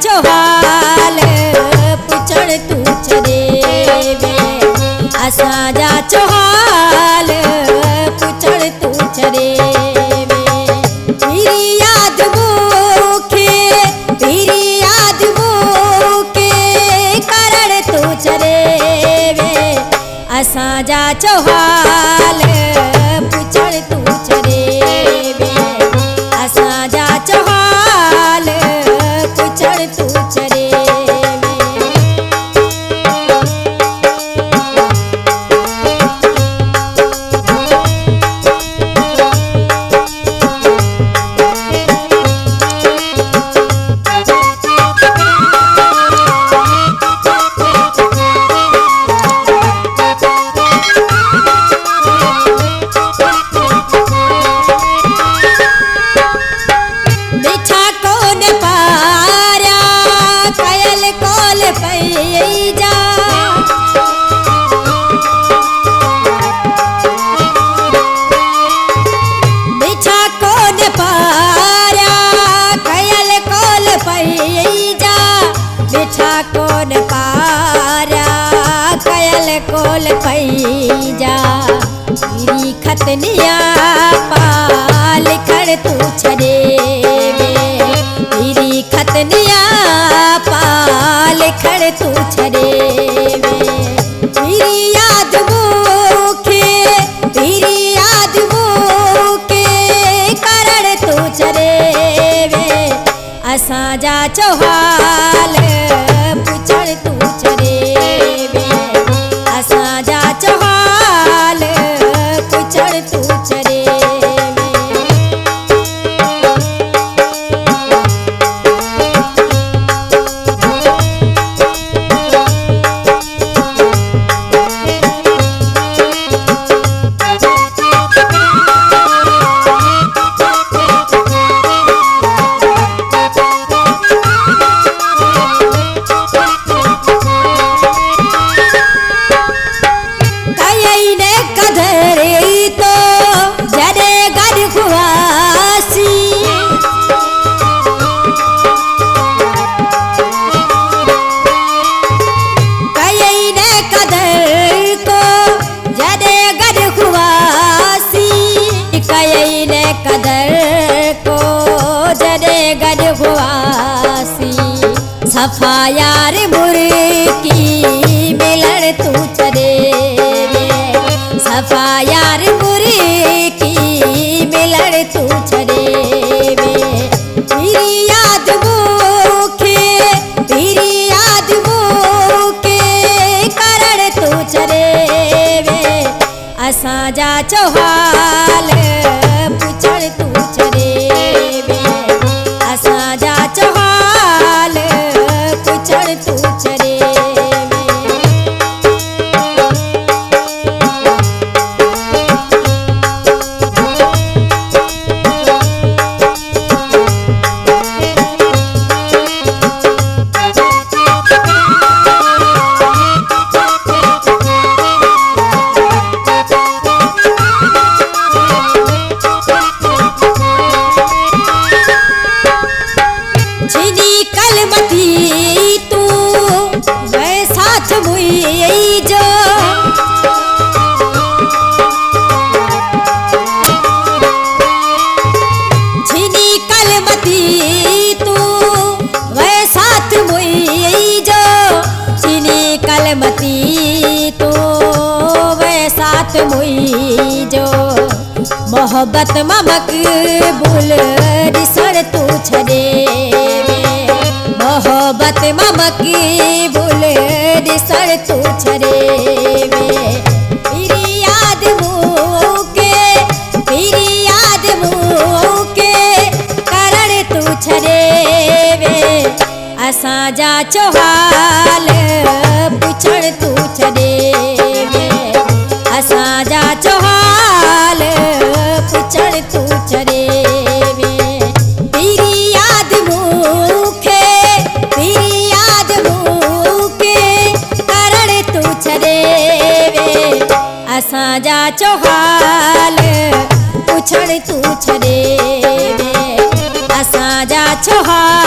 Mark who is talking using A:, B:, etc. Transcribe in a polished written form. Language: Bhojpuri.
A: चोहाल पुछड़ तू चरे वे असांजा चोहाल पुछड़ तू चरे वे तेरी याद मूंखे करण तू चरे वे असांजा चोहाल पुछड़ तू चरे वे असांजा चोहाल पुछड़ तू चरे खतनिया पाल खड़ तू छड़े वे तेरी खतनिया पाल खड़ तू छड़े वे तेरी याद मूंखे करण तू छड़े वे असांजा चोहाल पुछड़ तू छड़े वे असांजा चोहाल पुछड़ तू चरे सफा यार मुर्की मिलण तू चरे वे सफा यार मुर्की मिलण तू चरे वे तेरी याद मूंखे करण तू चरे वे असांजा चोहाल पुछड़ तू चरे वे असांजा चोहाल पुछड़ तू चरे मोहब्बत मकबूल दिसण तू छड़े वे मोहब्बत मकबूल दिसण तू छड़े वे तेरी याद मूंखे करण तू छड़े वे असांजा चोहाल पुछड़ तू छड़े वे असांजा चोहाल पुछड़ तू चरे वे तेरी याद मूंखे करण तू छड़े वे असांजा चोहाल पुछड़ तू छड़े वे असांजा चोहाल